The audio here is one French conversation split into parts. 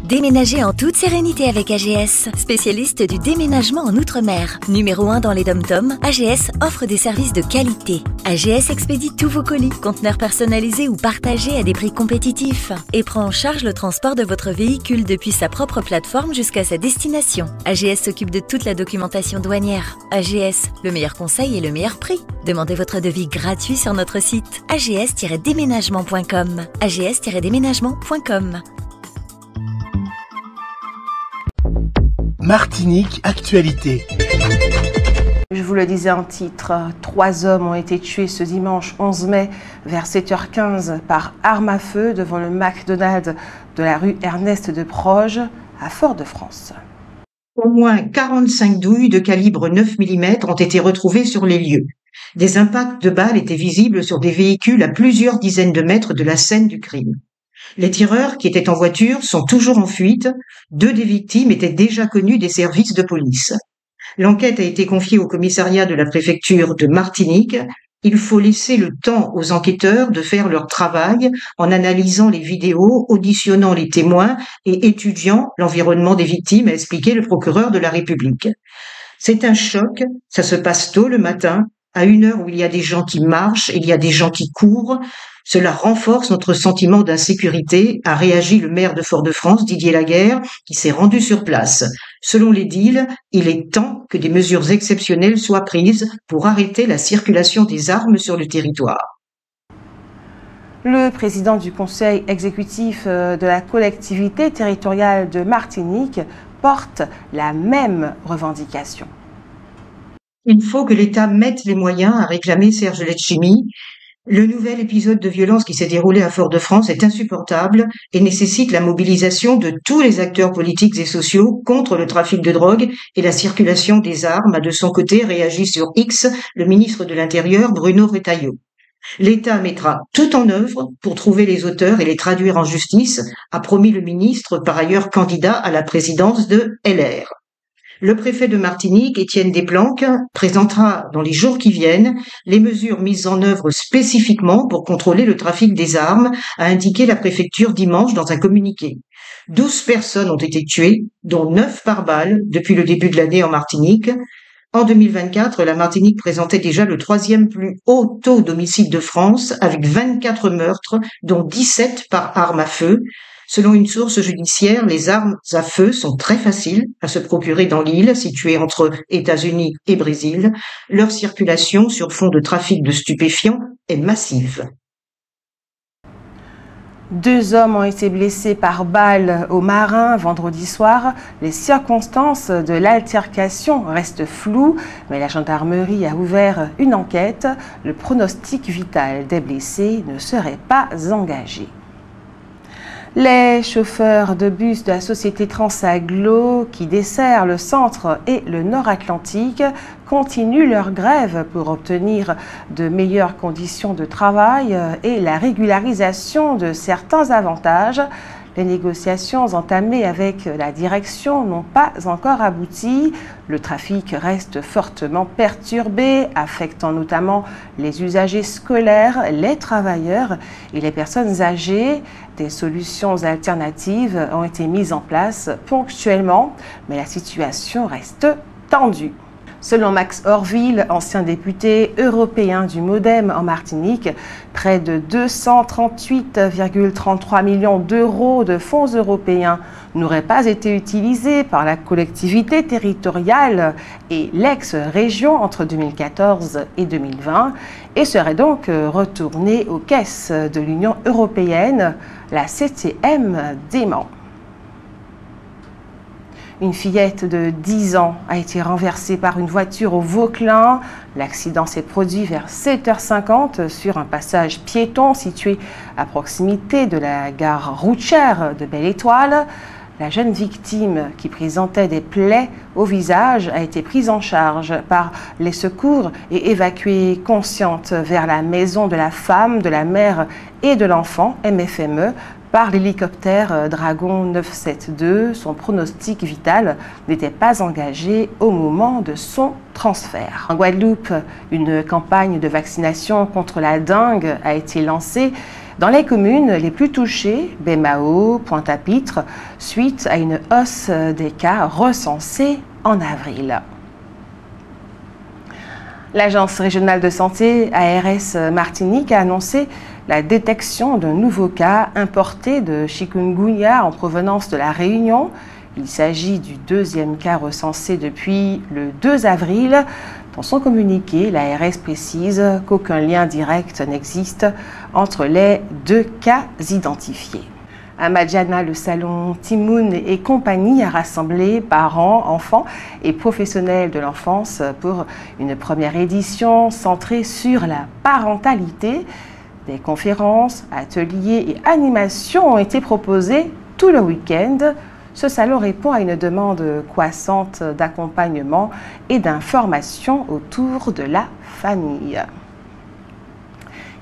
Déménagez en toute sérénité avec AGS, spécialiste du déménagement en Outre-mer. Numéro 1 dans les DOM-TOM, AGS offre des services de qualité. AGS expédie tous vos colis, conteneurs personnalisés ou partagés à des prix compétitifs et prend en charge le transport de votre véhicule depuis sa propre plateforme jusqu'à sa destination. AGS s'occupe de toute la documentation douanière. AGS, le meilleur conseil et le meilleur prix. Demandez votre devis gratuit sur notre site ags-déménagement.com. ags-déménagement.com. Martinique Actualité. Je vous le disais en titre, 3 hommes ont été tués ce dimanche 11 mai vers 7h15 par arme à feu devant le McDonald's de la rue Ernest de Proges à Fort-de-France. Au moins 45 douilles de calibre 9 mm ont été retrouvées sur les lieux. Des impacts de balles étaient visibles sur des véhicules à plusieurs dizaines de mètres de la scène du crime. Les tireurs, qui étaient en voiture, sont toujours en fuite. 2 des victimes étaient déjà connus des services de police. L'enquête a été confiée au commissariat de la préfecture de Martinique. Il faut laisser le temps aux enquêteurs de faire leur travail en analysant les vidéos, auditionnant les témoins et étudiant l'environnement des victimes, a expliqué le procureur de la République. C'est un choc, ça se passe tôt le matin, à une heure où il y a des gens qui marchent, il y a des gens qui courent. Cela renforce notre sentiment d'insécurité, a réagi le maire de Fort-de-France, Didier Laguerre, qui s'est rendu sur place. Selon l'édile, il est temps que des mesures exceptionnelles soient prises pour arrêter la circulation des armes sur le territoire. Le président du conseil exécutif de la collectivité territoriale de Martinique porte la même revendication. Il faut que l'État mette les moyens à réclamer Serge Letchimy. Le nouvel épisode de violence qui s'est déroulé à Fort-de-France est insupportable et nécessite la mobilisation de tous les acteurs politiques et sociaux contre le trafic de drogue et la circulation des armes, a de son côté réagi sur X le ministre de l'Intérieur Bruno Retailleau. L'État mettra tout en œuvre pour trouver les auteurs et les traduire en justice, a promis le ministre, par ailleurs candidat à la présidence de LR. Le préfet de Martinique, Étienne Desplanques, présentera dans les jours qui viennent les mesures mises en œuvre spécifiquement pour contrôler le trafic des armes, a indiqué la préfecture dimanche dans un communiqué. 12 personnes ont été tuées, dont 9 par balle, depuis le début de l'année en Martinique. En 2024, la Martinique présentait déjà le 3e plus haut taux d'homicide de France, avec 24 meurtres, dont 17 par arme à feu. Selon une source judiciaire, les armes à feu sont très faciles à se procurer dans l'île, située entre États-Unis et Brésil. Leur circulation sur fond de trafic de stupéfiants est massive. 2 hommes ont été blessés par balle au Marin vendredi soir. Les circonstances de l'altercation restent floues, mais la gendarmerie a ouvert une enquête. Le pronostic vital des blessés ne serait pas engagé. Les chauffeurs de bus de la société Transaglo, qui dessert le centre et le nord-atlantique, continuent leur grève pour obtenir de meilleures conditions de travail et la régularisation de certains avantages. Les négociations entamées avec la direction n'ont pas encore abouti. Le trafic reste fortement perturbé, affectant notamment les usagers scolaires, les travailleurs et les personnes âgées. Des solutions alternatives ont été mises en place ponctuellement, mais la situation reste tendue. Selon Max Orville, ancien député européen du MoDem en Martinique, près de 238,33 millions d'euros de fonds européens n'auraient pas été utilisés par la collectivité territoriale et l'ex-région entre 2014 et 2020 et seraient donc retournés aux caisses de l'Union européenne, la CTM dément. Une fillette de 10 ans a été renversée par une voiture au Vauclin. L'accident s'est produit vers 7h50 sur un passage piéton situé à proximité de la gare routière de Belle-Étoile. La jeune victime, qui présentait des plaies au visage, a été prise en charge par les secours et évacuée consciente vers la maison de la femme, de la mère et de l'enfant, MFME, par l'hélicoptère Dragon 972. Son pronostic vital n'était pas engagé au moment de son transfert. En Guadeloupe, une campagne de vaccination contre la dengue a été lancée. Dans les communes les plus touchées, Baie-Mahault, Pointe-à-Pitre, suite à une hausse des cas recensés en avril. L'Agence régionale de santé, ARS Martinique, a annoncé la détection d'un nouveau cas importé de chikungunya en provenance de la Réunion. Il s'agit du deuxième cas recensé depuis le 2 avril. Dans son communiqué, l'ARS précise qu'aucun lien direct n'existe entre les deux cas identifiés. À Madjana, le salon Timoun et compagnie a rassemblé parents, enfants et professionnels de l'enfance pour une première édition centrée sur la parentalité. Des conférences, ateliers et animations ont été proposés tout le week-end. Ce salon répond à une demande croissante d'accompagnement et d'information autour de la famille.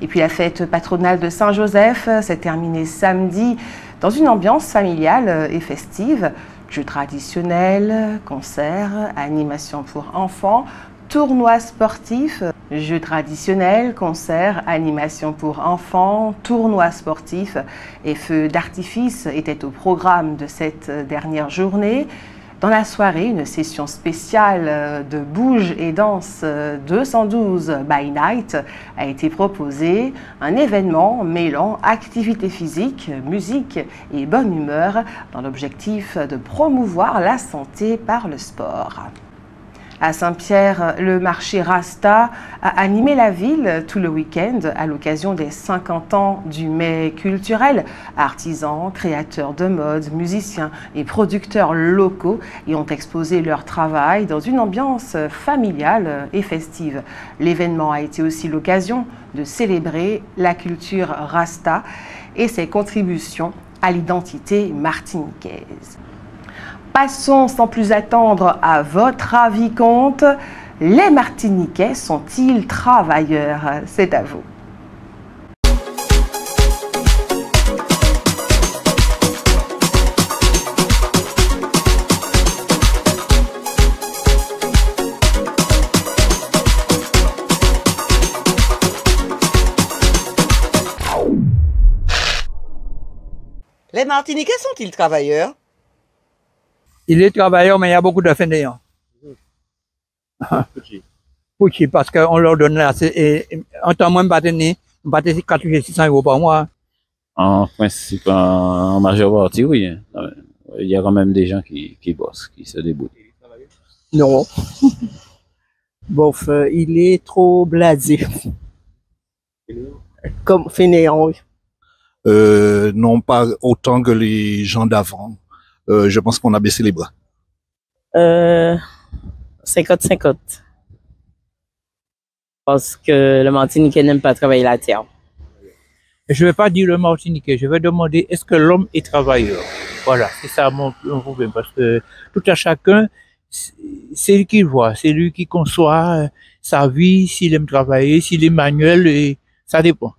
Et puis la fête patronale de Saint-Joseph s'est terminée samedi dans une ambiance familiale et festive. Jeux traditionnels, concerts, animations pour enfants, tournois sportifs, jeux traditionnels, concerts, animations pour enfants, tournois sportifs et feux d'artifice étaient au programme de cette dernière journée. Dans la soirée, une session spéciale de bouge et danse 212 by Night a été proposée, un événement mêlant activité physique, musique et bonne humeur dans l'objectif de promouvoir la santé par le sport. À Saint-Pierre, le marché Rasta a animé la ville tout le week-end à l'occasion des 50 ans du mai culturel. Artisans, créateurs de mode, musiciens et producteurs locaux y ont exposé leur travail dans une ambiance familiale et festive. L'événement a été aussi l'occasion de célébrer la culture Rasta et ses contributions à l'identité martiniquaise. Passons sans plus attendre à votre avis compte. Les Martiniquais sont-ils travailleurs? C'est à vous. Les Martiniquais sont-ils travailleurs? Il est travailleur, mais il y a beaucoup de fainéants. Oui, parce qu'on leur donne là, en temps moins on va 400 € par mois. En principe, en majeure partie, oui. Il y a quand même des gens qui bossent, qui se débrouillent. Non. Bof, il est trop blasé. Comme fainéant. Non, pas autant que les gens d'avant. Je pense qu'on a baissé les bras. 50-50. Parce que le Martiniquais n'aime pas travailler la terre. Je ne vais pas dire le Martiniquais, je vais demander est-ce que l'homme est travailleur? Voilà, c'est ça mon problème. Parce que tout à chacun, c'est lui qui voit, c'est lui qui conçoit sa vie, s'il aime travailler, s'il est manuel, et ça dépend.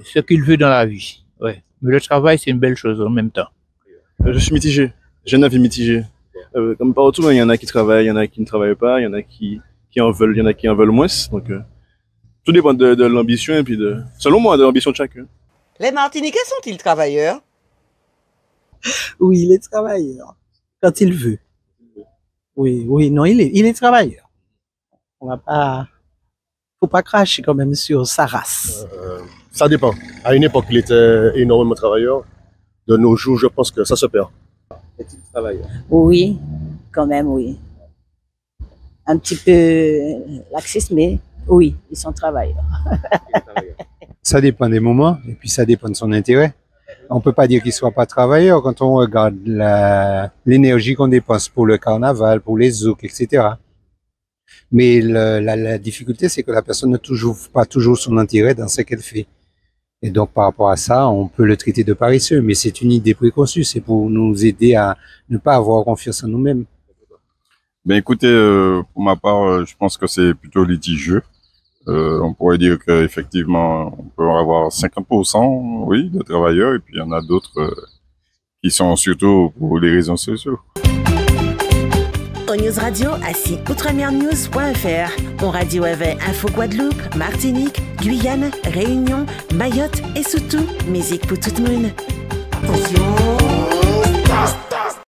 Ce qu'il veut dans la vie. Ouais. Mais le travail, c'est une belle chose en même temps. Je suis mitigé. J'ai un avis mitigé. Comme partout, il y en a qui travaillent, il y en a qui ne travaillent pas, il y en a qui en veulent, il y en a qui en veulent moins. Donc, tout dépend de l'ambition et puis selon moi, de l'ambition de chacun. Les Martiniquais sont-ils travailleurs? Oui, il est travailleur. Quand il veut. Oui, non, il est travailleur. On va pas, faut pas cracher quand même sur sa race. Ça dépend. À une époque, il était énormément travailleur. De nos jours, je pense que ça se perd. Est-il travailleur? Oui, quand même, oui. Un petit peu laxiste, mais oui, ils sont travailleurs. Ça dépend des moments et puis ça dépend de son intérêt. On peut pas dire qu'il soit pas travailleur quand on regarde l'énergie qu'on dépense pour le carnaval, pour les zouks, etc. Mais la difficulté, c'est que la personne ne trouve pas toujours son intérêt dans ce qu'elle fait. Et donc, par rapport à ça, on peut le traiter de paresseux, mais c'est une idée préconçue. C'est pour nous aider à ne pas avoir confiance en nous-mêmes. Ben écoutez, pour ma part, je pense que c'est plutôt litigieux. On pourrait dire qu'effectivement, on peut avoir 50%, oui, de travailleurs, et puis il y en a d'autres qui sont surtout pour les réseaux sociaux. notre news radio à outremernews.fr. On radio avec Info Guadeloupe, Martinique, Guyane, Réunion, Mayotte et surtout musique pour tout le monde. Attention.